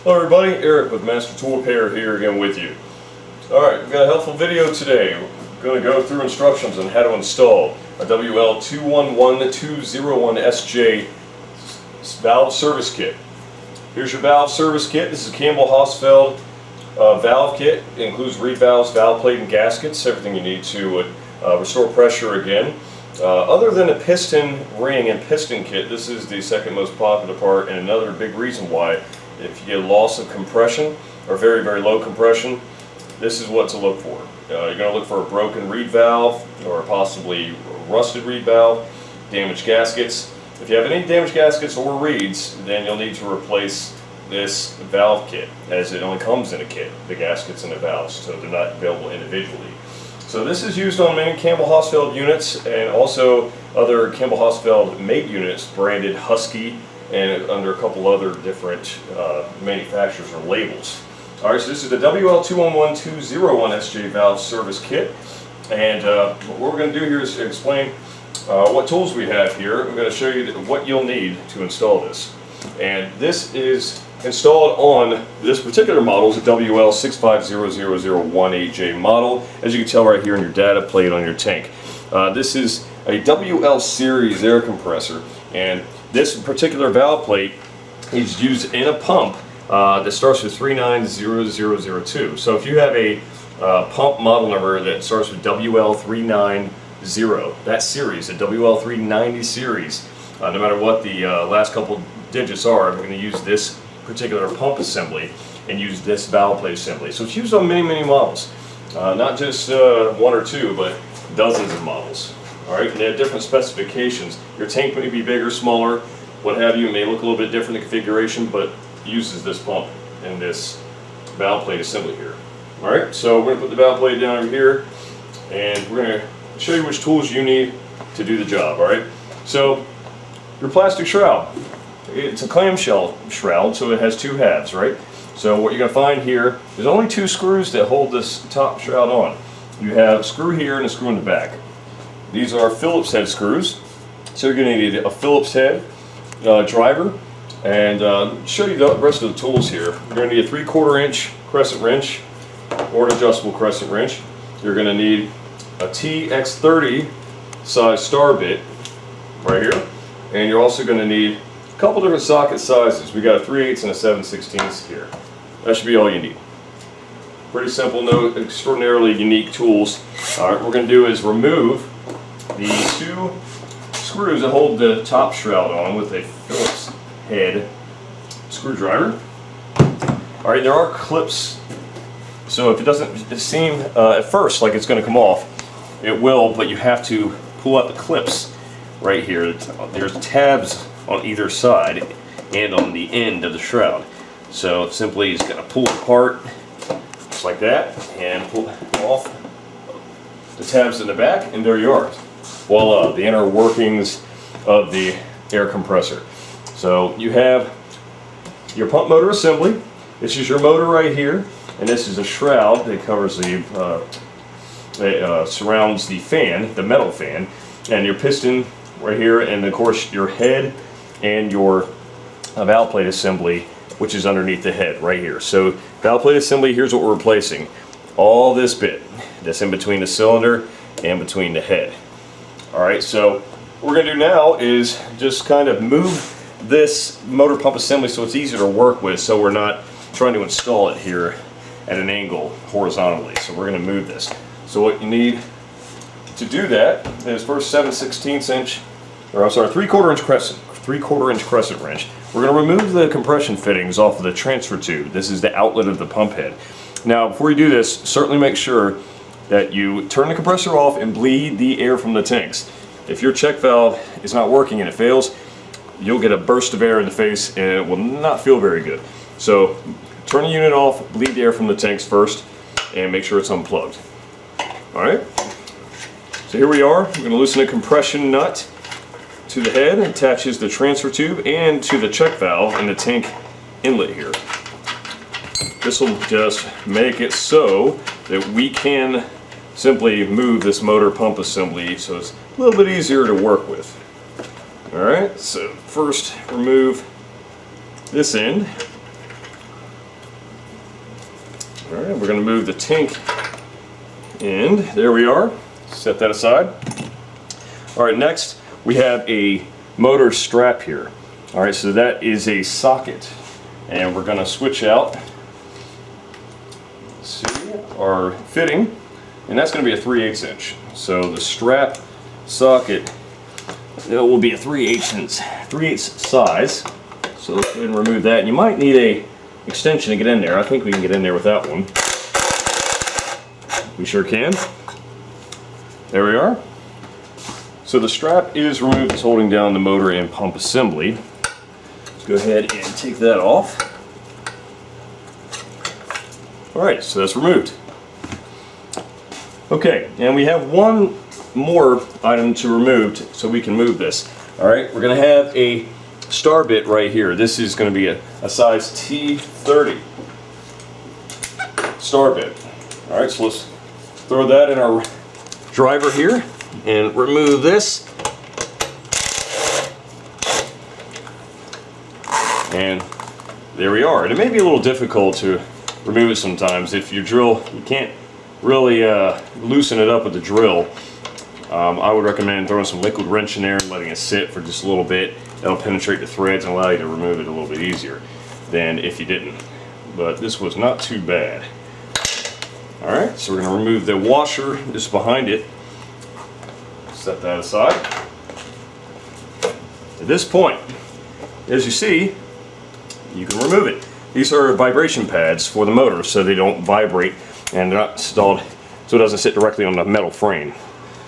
Hello everybody, Eric with Master Tool Repair here again with you. Alright, we've got a helpful video today. We're going to go through instructions on how to install a WL211201SJ valve service kit. Here's your valve service kit. This is a Campbell Hausfeld valve kit. It includes reed valves, valve plate, and gaskets, everything you need to restore pressure again. Other than a piston ring and piston kit, this is the second most popular part, and another big reason why. If you get a loss of compression or very, very low compression, this is what to look for. You're going to look for a broken reed valve or possibly rusted reed valve, damaged gaskets. If you have any damaged gaskets or reeds, then you'll need to replace this valve kit, as it only comes in a kit, the gaskets and the valves, so they're not available individually. So this is used on many Campbell Hausfeld units and also other Campbell Hausfeld mate units branded Husky and under a couple other different manufacturers or labels. Alright, so this is the WL211201SJ valve service kit, and what we're going to do here is explain what tools we have here. We're going to show you what you'll need to install this. And this is installed on this particular model, is a WL650001SJ model, as you can tell right here in your data plate on your tank. This is a WL series air compressor, and this particular valve plate is used in a pump that starts with 390002. So if you have a pump model number that starts with WL390, that series, the WL390 series, no matter what the last couple digits are, I'm going to use this particular pump assembly and use this valve plate assembly. So it's used on many, many models, not just one or two, but dozens of models. Alright, and they have different specifications. Your tank may be bigger, smaller, what have you. It may look a little bit different in configuration, but uses this pump and this valve plate assembly here. Alright, so we're going to put the valve plate down over here, and we're going to show you which tools you need to do the job. Alright, so your plastic shroud. It's a clamshell shroud, so it has two halves, right? So what you're going to find here, there's only two screws that hold this top shroud on. You have a screw here and a screw in the back. These are Phillips head screws, so you're going to need a Phillips head driver, and show you the rest of the tools here. You're going to need a 3/4 inch crescent wrench or an adjustable crescent wrench. You're going to need a TX30 size star bit right here, and you're also going to need a couple different socket sizes. We got a 3/8 and a 7/16 here. That should be all you need. Pretty simple, no extraordinarily unique tools. Alright, what we're going to do is remove the two screws that hold the top shroud on with a Phillips head screwdriver. Alright, there are clips, so if it doesn't seem at first like it's going to come off, it will, but you have to pull out the clips right here. There's tabs on either side and on the end of the shroud. So simply just going to pull it apart just like that and pull off the tabs in the back, and there you are. Voila, the inner workings of the air compressor. So you have your pump motor assembly. This is your motor right here, and this is a shroud that covers the surrounds the fan, the metal fan, and your piston right here, and of course your head and your valve plate assembly, which is underneath the head right here. So valve plate assembly, here's what we're replacing. All this bit that's in between the cylinder and between the head. Alright, so what we're going to do now is just kind of move this motor pump assembly so it's easier to work with, so we're not trying to install it here at an angle horizontally. So we're going to move this. So what you need to do that is first 7/16 inch, or I'm sorry, 3/4 inch crescent wrench. We're going to remove the compression fittings off of the transfer tube. This is the outlet of the pump head. Now before you do this, certainly make sure that you turn the compressor off and bleed the air from the tanks. If your check valve is not working and it fails, you'll get a burst of air in the face and it will not feel very good. So turn the unit off, bleed the air from the tanks first, and make sure it's unplugged. Alright, so here we are. We're going to loosen the compression nut to the head, attaches the transfer tube and to the check valve and the tank inlet here. This will just make it so that we can simply move this motor pump assembly so it's a little bit easier to work with. Alright, so first remove this end. All right, we're going to move the tank end. There we are. Set that aside. All right, next we have a motor strap here. All right, so that is a socket, and we're going to switch out, let's see, our fitting, and that's going to be a 3/8 inch. So the strap socket, it will be a 3/8 size. So let's go ahead and remove that. And you might need a extension to get in there. I think we can get in there without one. We sure can. There we are. So the strap is removed. It's holding down the motor and pump assembly. Let's go ahead and take that off. Alright, so that's removed. Okay, and we have one more item to remove so we can move this. Alright, we're going to have a star bit right here. This is going to be a size T30 star bit. Alright, so let's throw that in our driver here and remove this. And there we are. And it may be a little difficult to remove it sometimes. If you drill, you can't really loosen it up with the drill. I would recommend throwing some liquid wrench in there and letting it sit for just a little bit. That'll penetrate the threads and allow you to remove it a little bit easier than if you didn't. But this was not too bad. Alright, so we're going to remove the washer just behind it. Set that aside. At this point, as you see, you can remove it. These are vibration pads for the motor so they don't vibrate and they're not installed so it doesn't sit directly on the metal frame.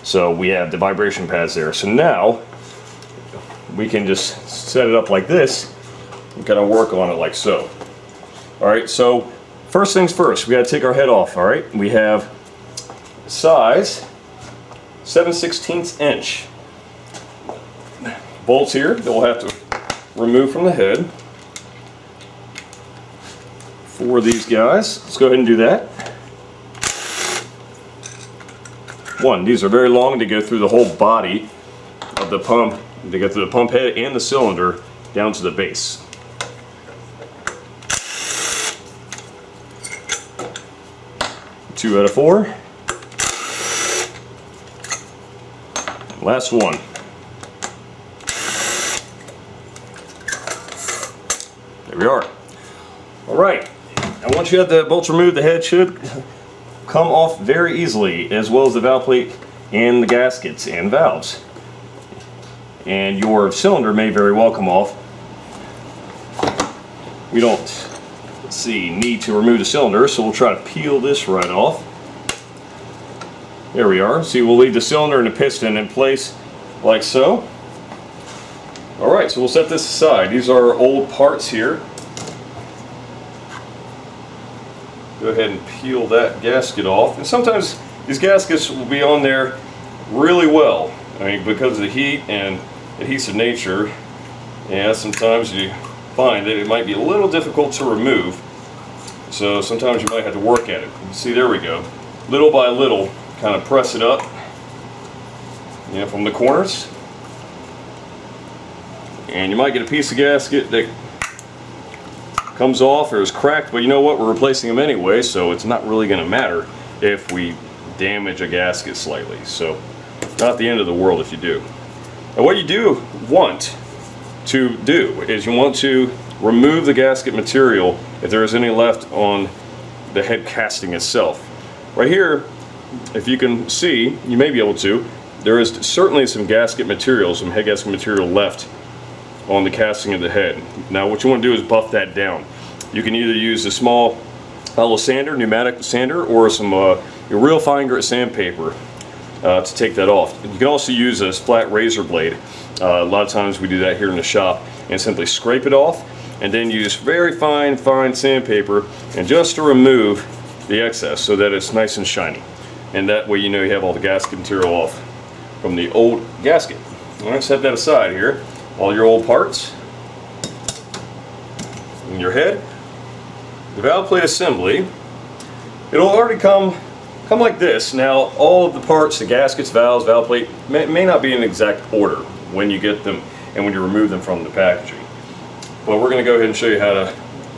So we have the vibration pads there. So now we can just set it up like this and kind of work on it like so. Alright, so first things first, we got to take our head off. Alright, we have size 7/16 inch bolts here that we'll have to remove from the head for these guys. Let's go ahead and do that. One, these are very long to go through the whole body of the pump. They go through the pump head and the cylinder down to the base. Two out of four. Last one. There we are. Alright, and once you have the bolts removed, the head should come off very easily, as well as the valve plate and the gaskets and valves. And your cylinder may very well come off. We don't, let's see, need to remove the cylinder, so we'll try to peel this right off. There we are. See, we'll leave the cylinder and the piston in place like so. Alright, so we'll set this aside. These are old parts here. Go ahead and peel that gasket off. And sometimes these gaskets will be on there really well. I mean, because of the heat and adhesive nature. And sometimes you find that it might be a little difficult to remove. So sometimes you might have to work at it. See, there we go. Little by little, kind of press it up, you know, from the corners, and you might get a piece of gasket that comes off or is cracked, but you know what, we're replacing them anyway, so it's not really going to matter if we damage a gasket slightly. So not the end of the world if you do. And what you do want to do is you want to remove the gasket material if there is any left on the head casting itself. Right here, if you can see, you may be able to, there is certainly some gasket material, some head gasket material left on the casting of the head. Now what you want to do is buff that down. You can either use a small little sander, pneumatic sander, or some real fine grit sandpaper to take that off. You can also use a flat razor blade. A lot of times we do that here in the shop, and simply scrape it off and then use very fine sandpaper and just to remove the excess so that it's nice and shiny. And that way you know you have all the gasket material off from the old gasket. Alright, set that aside here. All your old parts. And your head. The valve plate assembly. It'll already come like this. Now all of the parts, the gaskets, valves, valve plate, may not be in exact order when you get them and when you remove them from the packaging. But we're going to go ahead and show you how to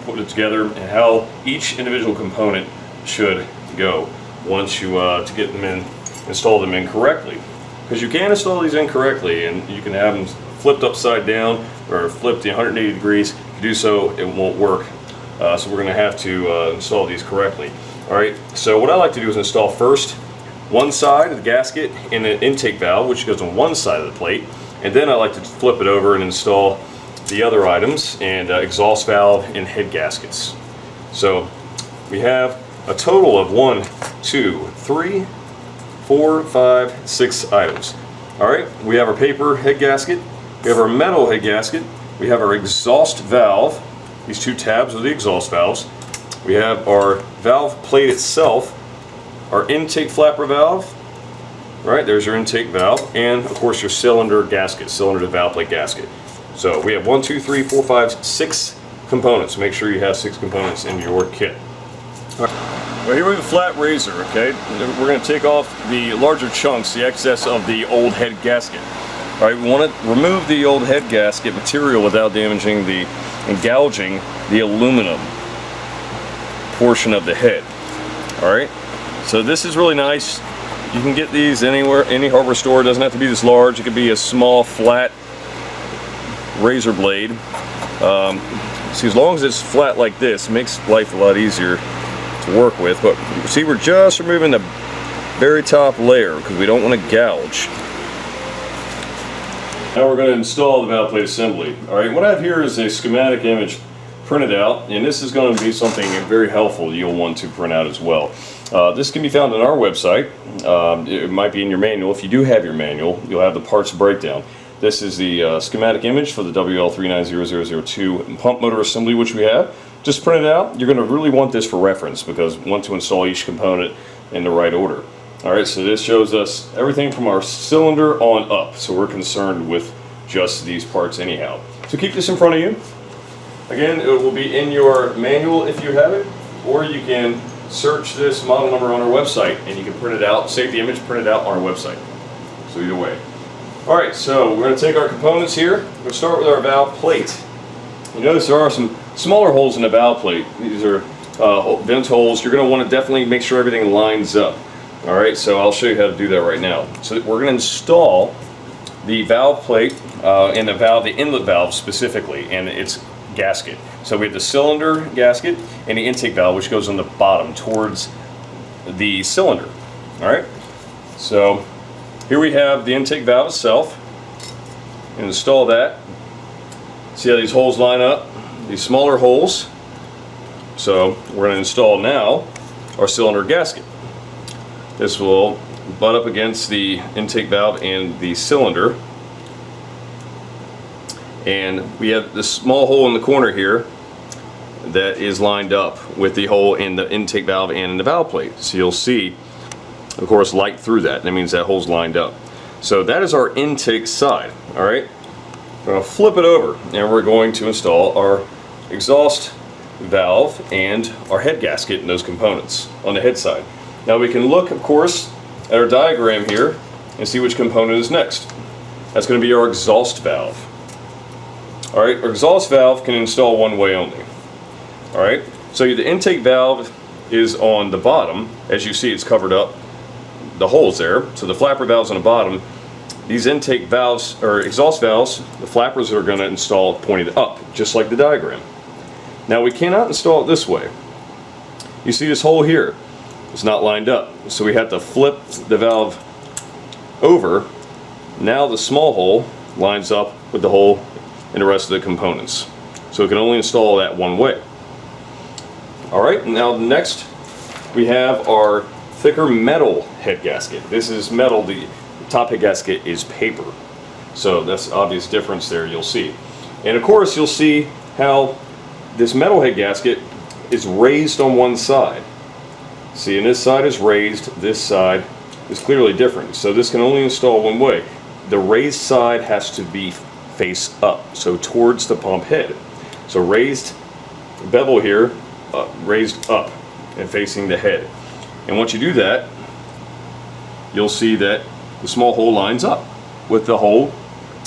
put it together and how each individual component should go once you to get them in, install them in correctly. Because you can install these incorrectly, and you can have them flipped upside down or flipped 180 degrees. If you do so, it won't work. So we're going to have to install these correctly. All right. So what I like to do is install first one side of the gasket and an intake valve, which goes on one side of the plate, and then I like to flip it over and install the other items and exhaust valve and head gaskets. So we have a total of 1, 2, 3, 4, 5, 6 items. All right, we have our paper head gasket, we have our metal head gasket, we have our exhaust valve. These two tabs are the exhaust valves. We have our valve plate itself, our intake flapper valve. Right, there's your intake valve, and of course your cylinder gasket, cylinder to valve plate gasket. So we have 1, 2, 3, 4, 5, 6 components. Make sure you have 6 components in your kit. All right. Well, here we have a flat razor, okay? We're going to take off the larger chunks, the excess of the old head gasket. All right, we want to remove the old head gasket material without damaging and gouging the aluminum portion of the head. All right, so this is really nice. You can get these anywhere, any hardware store. It doesn't have to be this large. It could be a small, flat razor blade. See, as long as it's flat like this, it makes life a lot easier to work with. But see, we're just removing the very top layer because we don't want to gouge. Now we're going to install the valve plate assembly. All right, what I have here is a schematic image printed out, and this is going to be something very helpful you'll want to print out as well. This can be found on our website. It might be in your manual. If you do have your manual, you'll have the parts breakdown. This is the schematic image for the WL211201SJ pump motor assembly, which we have. Just print it out. You're going to really want this for reference because we want to install each component in the right order. Alright, so this shows us everything from our cylinder on up. So we're concerned with just these parts anyhow. So keep this in front of you. Again, it will be in your manual if you have it, or you can search this model number on our website and you can print it out, save the image, print it out on our website. So either way. Alright, so we're going to take our components here. We're going to start with our valve plate. You notice there are some smaller holes in the valve plate. These are vent holes. You're going to want to definitely make sure everything lines up. Alright, so I'll show you how to do that right now. So we're going to install the valve plate and the inlet valve specifically, and its gasket. So we have the cylinder gasket and the intake valve, which goes on the bottom towards the cylinder. Alright, so here we have the intake valve itself. And install that. See how these holes line up? These smaller holes. So we're going to install now our cylinder gasket. This will butt up against the intake valve and the cylinder. And we have this small hole in the corner here that is lined up with the hole in the intake valve and in the valve plate. So you'll see, of course, light through that. That means that hole's lined up. So that is our intake side. All right, we're going to flip it over and we're going to install our exhaust valve and our head gasket and those components on the head side. Now we can look, of course, at our diagram here and see which component is next. That's going to be our exhaust valve. Alright, our exhaust valve can install one way only. Alright, so the intake valve is on the bottom. As you see, it's covered up, the holes there. So the flapper valve's on the bottom. These intake valves, or exhaust valves, the flappers are going to install pointed up, just like the diagram. Now we cannot install it this way. You see this hole here? It's not lined up. So we have to flip the valve over. Now the small hole lines up with the hole in the rest of the components. So it can only install that one way. Alright, now next we have our thicker metal head gasket. This is metal, the top head gasket is paper. So that's the obvious difference there, you'll see. And of course you'll see how this metal head gasket is raised on one side. See, and this side is raised, this side is clearly different. So this can only install one way. The raised side has to be face up, so towards the pump head. So raised bevel here, raised up and facing the head. And once you do that, you'll see that the small hole lines up with the hole,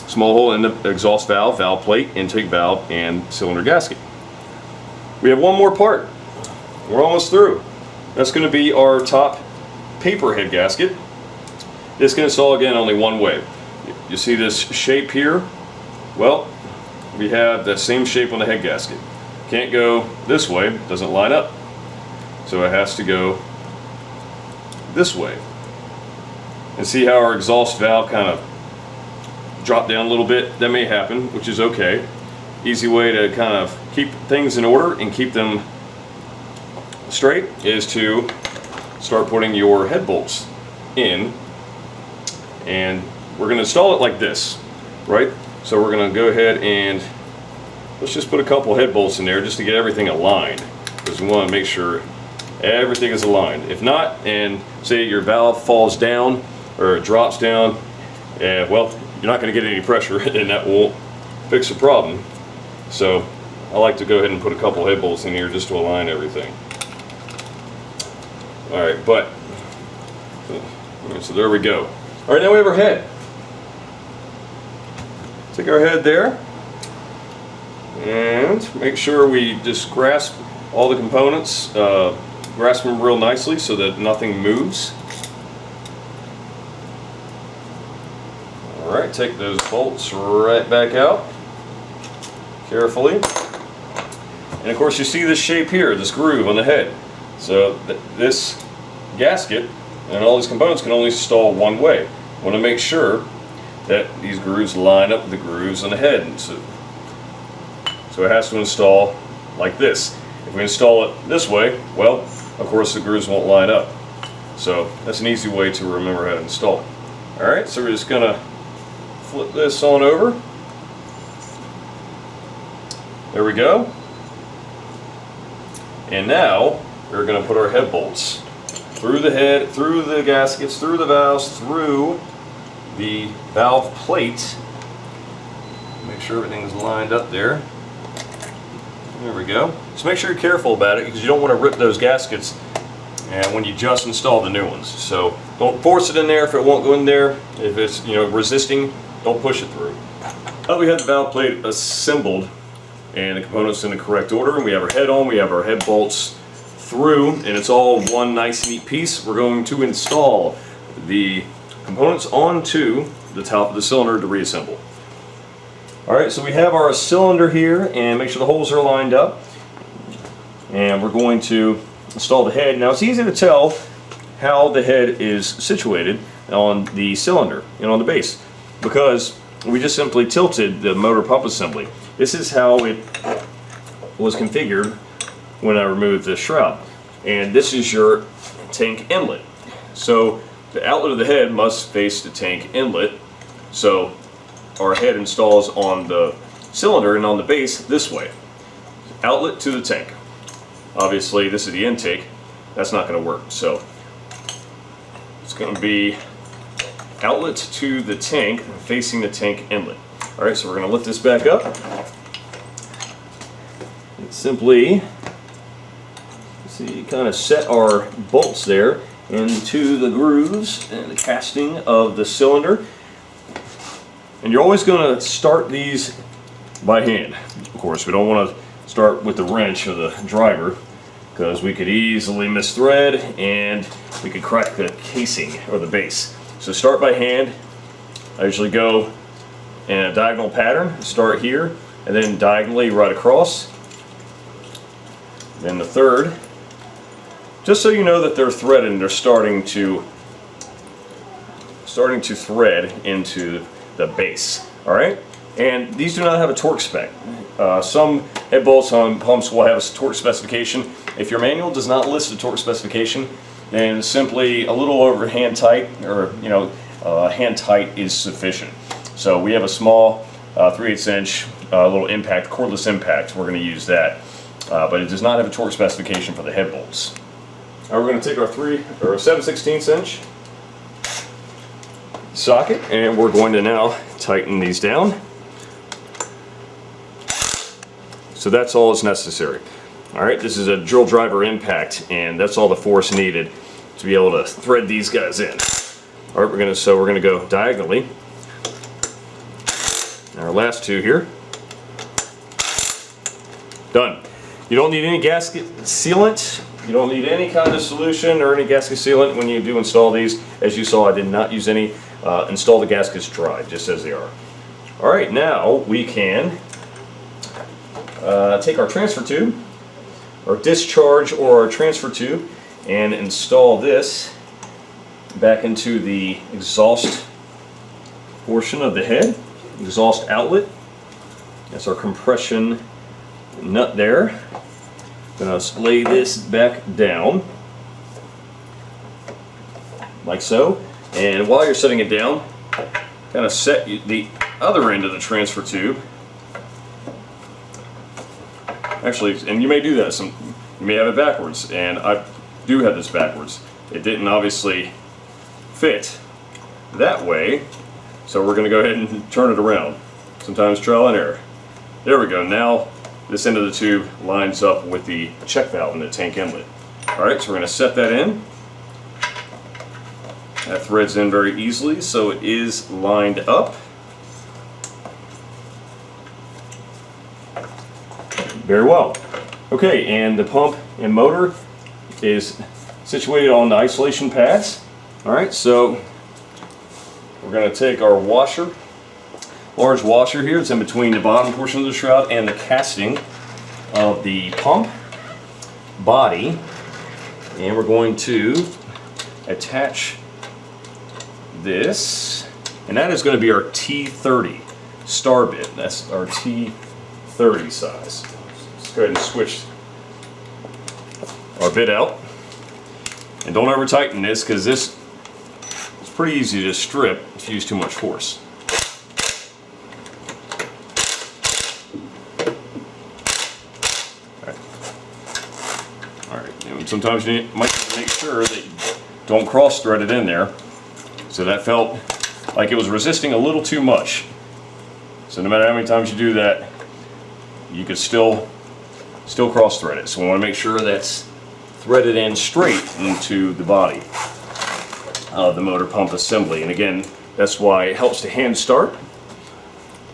small hole in the exhaust valve, valve plate, intake valve, and cylinder gasket. We have one more part. We're almost through. That's going to be our top paper head gasket. This can install again only one way. You see this shape here? Well, we have that same shape on the head gasket. Can't go this way, doesn't line up. So it has to go this way. And see how our exhaust valve kind of dropped down a little bit? That may happen, which is okay. Easy way to kind of keep things in order and keep them straight is to start putting your head bolts in, and we're going to install it like this, right? So we're going to go ahead and let's just put a couple head bolts in there just to get everything aligned, because we want to make sure everything is aligned. If not, and say your valve falls down or it drops down, well, you're not going to get any pressure and that won't fix the problem. So I like to go ahead and put a couple head bolts in here just to align everything. Alright, so there we go. Alright, now we have our head. Take our head there and make sure we just grasp all the components, grasp them real nicely so that nothing moves. Alright, take those bolts right back out carefully. And of course you see this shape here, this groove on the head. So this gasket and all these components can only install one way. I want to make sure that these grooves line up with the grooves on the head. So it has to install like this. If we install it this way, well, of course the grooves won't line up. So that's an easy way to remember how to install. Alright, so we're just going to flip this on over. There we go. And now we're going to put our head bolts through the head, through the gaskets, through the valves, through the valve plate. Make sure everything's lined up there. There we go. Just make sure you're careful about it, because you don't want to rip those gaskets and when you just install the new ones. So don't force it in there if it won't go in there. If it's, you know, resisting, don't push it through. Well, we have the valve plate assembled and the components in the correct order, and we have our head on, we have our head bolts through, and it's all one nice neat piece. We're going to install the components onto the top of the cylinder to reassemble. Alright, so we have our cylinder here, and make sure the holes are lined up, and we're going to install the head. Now it's easy to tell how the head is situated on the cylinder and on the base, because we just simply tilted the motor pump assembly. This is how it was configured when I removed the shroud. And this is your tank inlet. So the outlet of the head must face the tank inlet. So our head installs on the cylinder and on the base this way. Outlet to the tank. Obviously this is the intake. That's not going to work. So it's going to be outlet to the tank facing the tank inlet. Alright, so we're going to lift this back up and simply kind of set our bolts there into the grooves and the casting of the cylinder. And you're always going to start these by hand. Of course, we don't want to start with the wrench or the driver, because we could easily misthread and we could crack the casing or the base. So start by hand. I usually go in a diagonal pattern, start here and then diagonally right across. Then the third, just so you know that they're threaded and they're starting to thread into the base. Alright? And these do not have a torque spec. Some head bolts on pumps will have a torque specification. If your manual does not list a torque specification, then simply a little over hand tight, or hand tight is sufficient. So we have a small 3/8 inch little impact, cordless impact. We're going to use that, but it does not have a torque specification for the head bolts. Now we're going to take our 7/16 inch socket, and we're going to now tighten these down. So that's all that's necessary. Alright, this is a drill driver impact, and that's all the force needed to be able to thread these guys in. Alright, we're going to go diagonally. Our last two here. Done. You don't need any gasket sealant. You don't need any kind of solution or any gasket sealant when you do install these. As you saw, I did not use any. Install the gaskets dry, just as they are. All right, now we can take our transfer tube, our discharge or our transfer tube, and install this back into the exhaust portion of the head, exhaust outlet. That's our compression nut there. Gonna lay this back down like so, and while you're setting it down, kind of set the other end of the transfer tube. Actually, and you may do that, you may have it backwards, and I do have this backwards. It didn't obviously fit that way, so we're going to go ahead and turn it around. Sometimes trial and error. There we go. Now this end of the tube lines up with the check valve in the tank inlet. Alright, so we're going to set that in. That threads in very easily, so it is lined up. Very well. Okay, and the pump and motor is situated on the isolation pads. Alright, so we're going to take our washer, large washer here. It's in between the bottom portion of the shroud and the casting of the pump body, and we're going to attach this, and that is going to be our T30 star bit. That's our T30 size. Let's go ahead and switch our bit out, and don't ever tighten this, because this is pretty easy to strip if you use too much force. Sometimes you might have to make sure that you don't cross thread it in there. So that felt like it was resisting a little too much. So no matter how many times you do that, you could still cross thread it. So we want to make sure that's threaded in straight into the body of the motor pump assembly. And again, that's why it helps to hand start.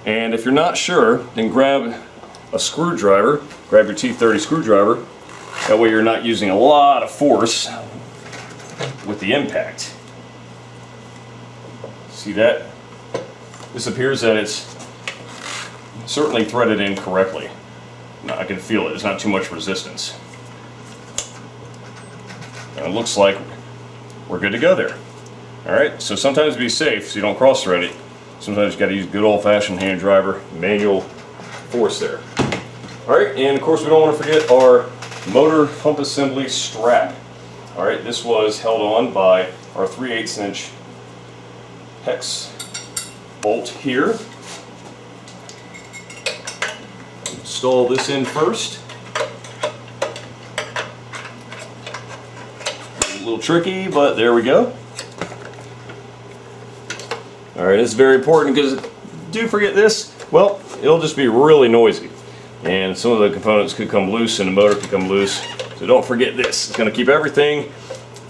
And if you're not sure, then grab a screwdriver, grab your T30 screwdriver. That way you're not using a lot of force with the impact. See that? This appears that it's certainly threaded in correctly. Now, I can feel it. There's not too much resistance. And it looks like we're good to go there. Alright, so sometimes be safe so you don't cross thread it. Sometimes you got to use good old-fashioned hand driver, manual force there. Alright, and of course we don't want to forget our motor pump assembly strap. Alright, this was held on by our 3/8 inch hex bolt here. Install this in first. A little tricky, but there we go. Alright, it's very important, because do forget this, well, it'll just be really noisy. And some of the components could come loose and the motor could come loose. So don't forget this. It's going to keep everything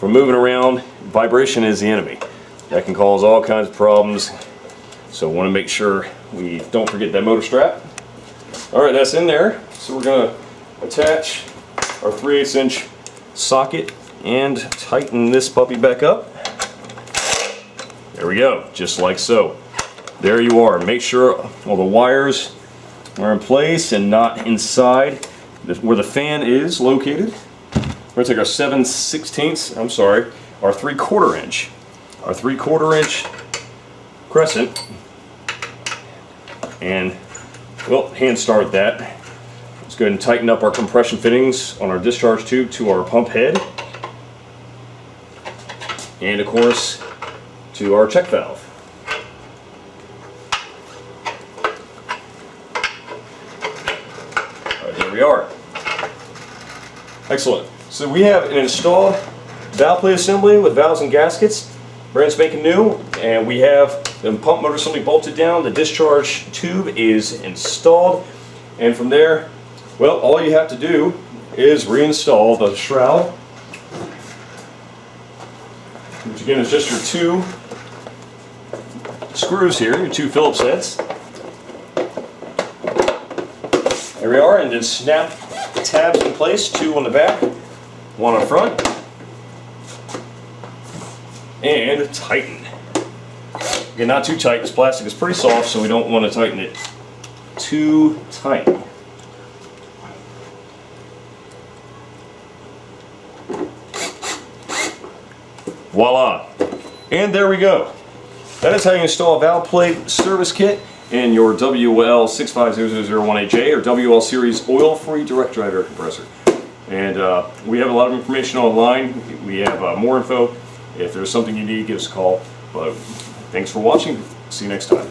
from moving around. Vibration is the enemy. That can cause all kinds of problems. So we want to make sure we don't forget that motor strap. Alright, that's in there. So we're going to attach our 3/8 inch socket and tighten this puppy back up. There we go, just like so. There you are. Make sure all the wires are in place and not inside where the fan is located. We're going to take our 7/16, I'm sorry, our 3/4 inch. Our 3/4 inch crescent, and we'll hand start that. Let's go ahead and tighten up our compression fittings on our discharge tube to our pump head, and of course to our check valve. Alright, there we are. Excellent. So we have an installed valve plate assembly with valves and gaskets, brand spanking new, and we have the pump motor assembly bolted down. The discharge tube is installed, and from there, well, all you have to do is reinstall the shroud, which again is just your two screws here, your two Phillips heads. There we are, and then snap tabs in place, 2 on the back, 1 on front, and tighten. Again, not too tight. This plastic is pretty soft, so we don't want to tighten it too tight. Voila! And there we go. That is how you install a valve plate service kit in your WL211201SJ or WL series oil-free direct drive air compressor. And we have a lot of information online. We have more info. If there's something you need, give us a call. But thanks for watching. See you next time.